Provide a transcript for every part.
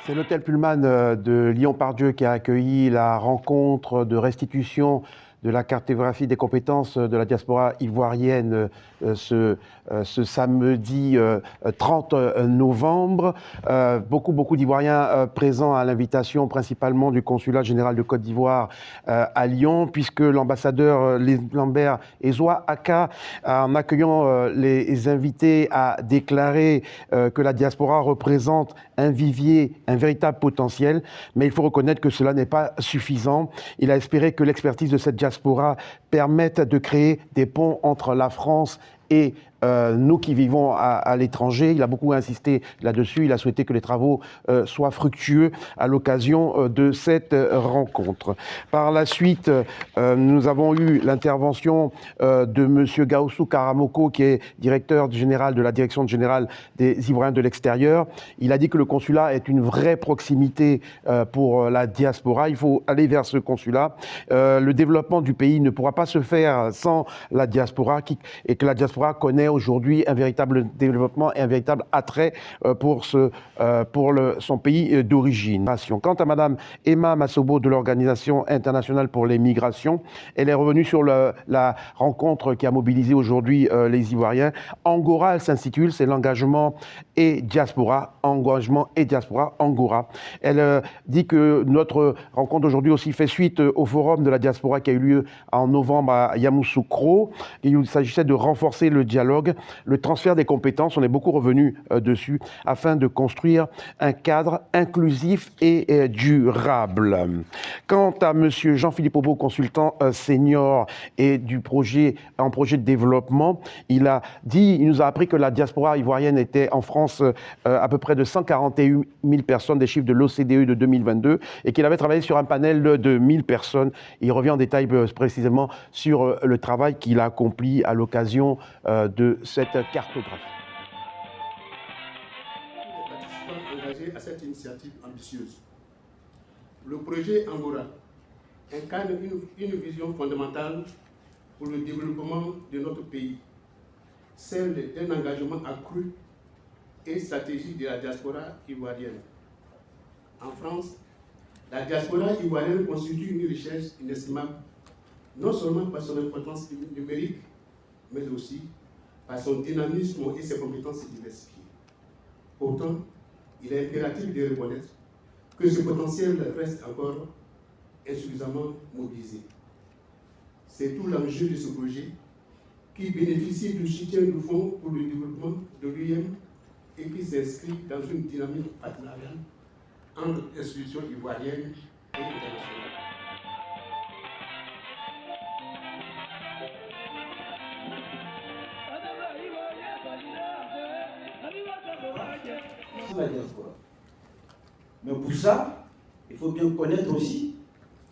C'est l'hôtel Pullman de Lyon-Pardieu qui a accueilli la rencontre de restitution de la cartographie des compétences de la diaspora ivoirienne ce samedi 30 novembre. Beaucoup d'Ivoiriens présents à l'invitation principalement du consulat général de Côte d'Ivoire à Lyon, puisque l'ambassadeur Lambert Ezoa Aka, en accueillant les invités, a déclaré que la diaspora représente un vivier, un véritable potentiel, mais il faut reconnaître que cela n'est pas suffisant. Il a espéré que l'expertise de cette diaspora permette de créer des ponts entre la France et nous qui vivons à l'étranger. Il a beaucoup insisté là-dessus. Il a souhaité que les travaux soient fructueux à l'occasion de cette rencontre. Par la suite, nous avons eu l'intervention de M. Gaoussou Karamoko, qui est directeur général de la Direction générale des Ivoiriens de l'extérieur. Il a dit que le consulat est une vraie proximité pour la diaspora. Il faut aller vers ce consulat. Le développement du pays ne pourra pas se faire sans la diaspora et que la diaspora connaît aujourd'hui un véritable développement et un véritable attrait pour son pays d'origine. Quant à Madame Emma Massobo de l'Organisation internationale pour les migrations, elle est revenue sur la rencontre qui a mobilisé aujourd'hui les Ivoiriens. Angora, elle s'intitule, c'est l'engagement et diaspora, engagement et diaspora, Angora. Elle dit que notre rencontre aujourd'hui aussi fait suite au forum de la diaspora qui a eu lieu en novembre à Yamoussoukro. Il s'agissait de renforcer le dialogue, le transfert des compétences, on est beaucoup revenu dessus, afin de construire un cadre inclusif et durable. Quant à M. Jean-Philippe Aubeau, consultant senior et en projet de développement, il nous a appris que la diaspora ivoirienne était en France à peu près de 141 000 personnes, des chiffres de l'OCDE de 2022, et qu'il avait travaillé sur un panel de 1000 personnes. Il revient en détail précisément sur le travail qu'il a accompli à l'occasion de cette cartographie. Les participants engagés à cette initiative ambitieuse. Le projet Angora incarne une vision fondamentale pour le développement de notre pays, celle d'un engagement accru et stratégique de la diaspora ivoirienne. En France, la diaspora ivoirienne constitue une richesse inestimable, non seulement par son importance numérique, mais aussi par son dynamisme et ses compétences diversifiées. Pourtant, il est impératif de reconnaître que ce potentiel reste encore insuffisamment mobilisé. C'est tout l'enjeu de ce projet qui bénéficie du soutien du Fonds pour le développement de l'UIM et qui s'inscrit dans une dynamique partenariale entre institutions ivoiriennes et internationales. La diaspora. Mais pour ça, il faut bien connaître aussi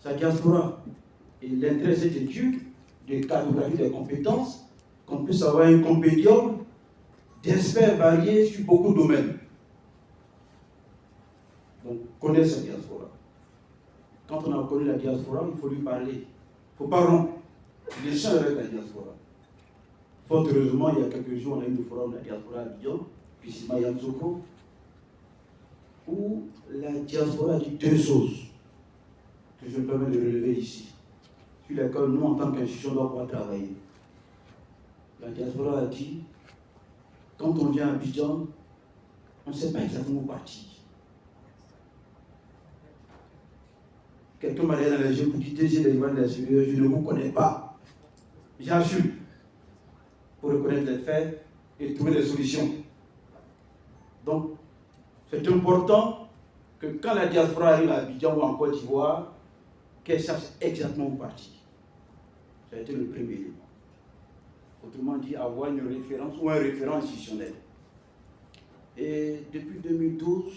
sa diaspora et l'intérêt de cette étude de cartographie des compétences, qu'on puisse avoir un compendium d'experts variés sur beaucoup de domaines. Donc, connaître sa diaspora. Quand on a connu la diaspora, il faut lui parler. Il ne faut pas rompre l'échange avec la diaspora. Fort heureusement, il y a quelques jours, on a eu le forum de la diaspora à Lyon, puis Sima Yamoussoukro, où la diaspora dit deux choses que je me permets de relever ici, sur lesquelles nous, en tant qu'institution, doit pouvoir travailler. La diaspora a dit, quand on vient à Abidjan, on ne sait pas exactement où partir. Quelqu'un m'a dit dans les yeux pour dire, j'ai des Ivoiriens de l'extérieur, je ne vous connais pas. J'assume, pour reconnaître les faits et trouver des solutions. Donc, c'est important que quand la diaspora arrive à Abidjan ou en Côte d'Ivoire, qu'elle sache exactement où partir. Ça a été le premier élément. Autrement dit, avoir une référence ou un référent institutionnel. Et depuis 2012,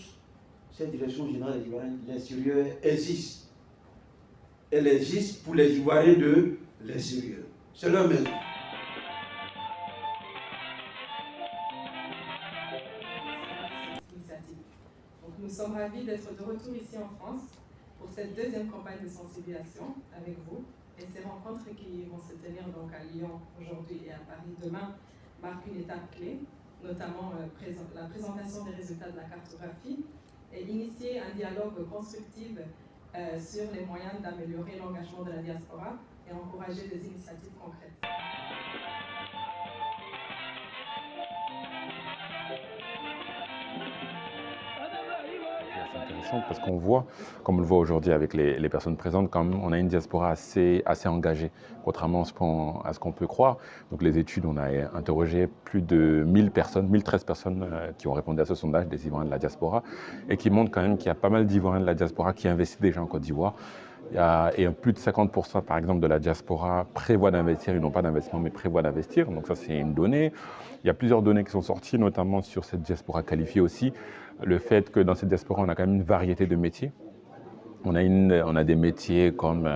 cette direction générale des Ivoiriens de l'extérieur existe. Elle existe pour les Ivoiriens de l'extérieur. C'est leur maison. Nous sommes ravis d'être de retour ici en France pour cette deuxième campagne de sensibilisation avec vous. Et ces rencontres qui vont se tenir donc à Lyon aujourd'hui et à Paris demain marquent une étape clé, notamment la présentation des résultats de la cartographie et initier un dialogue constructif sur les moyens d'améliorer l'engagement de la diaspora et encourager des initiatives concrètes. C'est intéressant parce qu'on voit, comme on le voit aujourd'hui avec les personnes présentes, quand même, on a une diaspora assez engagée, contrairement à ce qu'on peut croire. Donc les études, on a interrogé plus de 1013 personnes qui ont répondu à ce sondage des Ivoiriens de la diaspora et qui montrent quand même qu'il y a pas mal d'Ivoiriens de la diaspora qui investissent déjà en Côte d'Ivoire. Et plus de 50% par exemple de la diaspora prévoient d'investir, ils n'ont pas d'investissement mais prévoient d'investir, donc ça c'est une donnée. Il y a plusieurs données qui sont sorties, notamment sur cette diaspora qualifiée aussi, le fait que dans cette diaspora on a quand même une variété de métiers. On a des métiers comme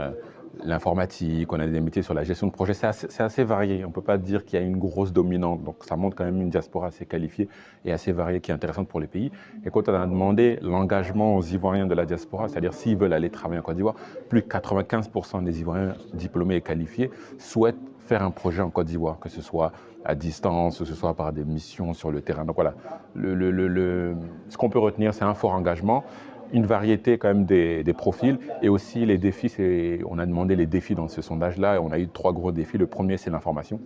l'informatique, on a des métiers sur la gestion de projet, c'est assez varié, on ne peut pas dire qu'il y a une grosse dominante, donc ça montre quand même une diaspora assez qualifiée et assez variée qui est intéressante pour les pays. Et quand on a demandé l'engagement aux Ivoiriens de la diaspora, c'est-à-dire s'ils veulent aller travailler en Côte d'Ivoire, plus de 95% des Ivoiriens diplômés et qualifiés souhaitent faire un projet en Côte d'Ivoire, que ce soit à distance, que ce soit par des missions sur le terrain. Donc voilà, ce qu'on peut retenir, c'est un fort engagement, une variété quand même des profils et aussi les défis. On a demandé les défis dans ce sondage-là et on a eu 3 gros défis. Le premier, c'est l'information.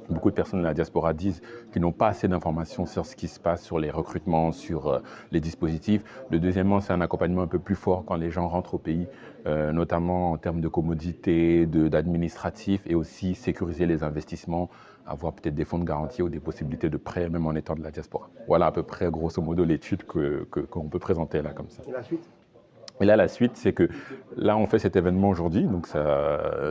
Beaucoup de personnes de la diaspora disent qu'ils n'ont pas assez d'informations sur ce qui se passe, sur les recrutements, sur les dispositifs. Le deuxièmement, c'est un accompagnement un peu plus fort quand les gens rentrent au pays, notamment en termes de commodité, d'administratif et aussi sécuriser les investissements, avoir peut-être des fonds de garantie ou des possibilités de prêt, même en étant de la diaspora. Voilà à peu près, grosso modo, l'étude qu'on peut présenter là comme ça. Et la suite? Et là, la suite, c'est que là, on fait cet événement aujourd'hui, donc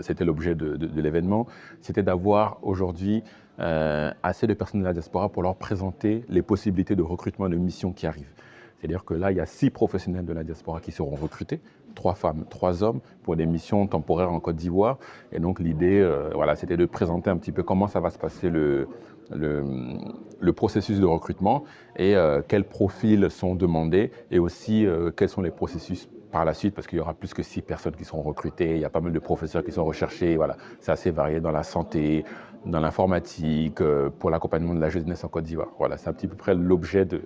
c'était l'objet de l'événement, c'était d'avoir aujourd'hui assez de personnes de la diaspora pour leur présenter les possibilités de recrutement de missions qui arrivent. C'est-à-dire que là, il y a 6 professionnels de la diaspora qui seront recrutés, 3 femmes, 3 hommes, pour des missions temporaires en Côte d'Ivoire. Et donc l'idée, voilà, c'était de présenter un petit peu comment ça va se passer le processus de recrutement et quels profils sont demandés et aussi quels sont les processus par la suite, parce qu'il y aura plus que 6 personnes qui seront recrutées, il y a pas mal de professeurs qui sont recherchés, voilà. C'est assez varié dans la santé, dans l'informatique, pour l'accompagnement de la jeunesse en Côte d'Ivoire. Voilà, c'est un petit peu près l'objet de